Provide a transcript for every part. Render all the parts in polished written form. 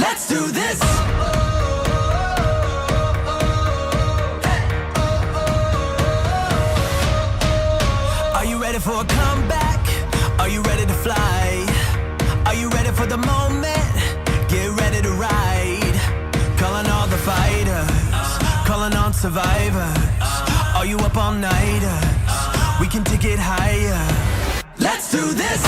Let's do this. Are you ready for a comeback? Are you ready to fly? Are you ready for the moment? Get ready to ride. Calling all the fighters, calling on survivors. Are you up all nighters? We can take it higher. Let's do this.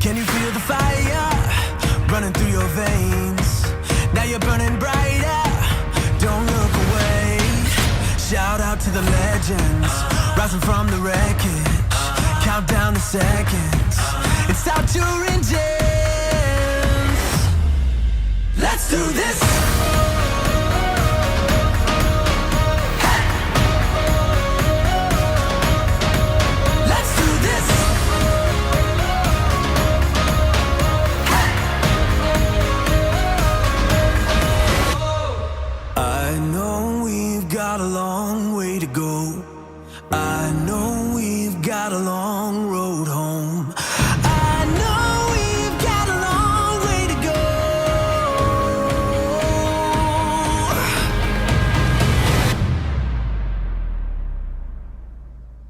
Can you feel the fire running through your veins? Now you're burning brighter, don't look away. Shout out to the legends, rising from the wreckage. Count down the seconds, it's out your engines. Let's do this. Got a long way to go. I know we've got a long road home. I know we've got a long way to go.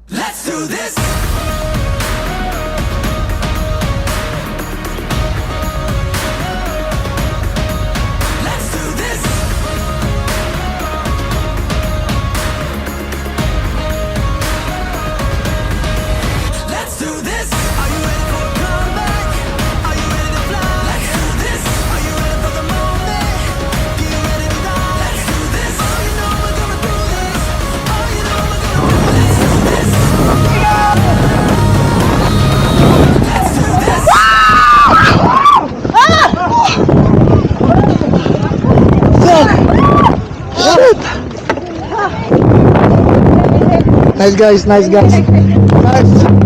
Let's do this. Nice guys, nice guys. Nice.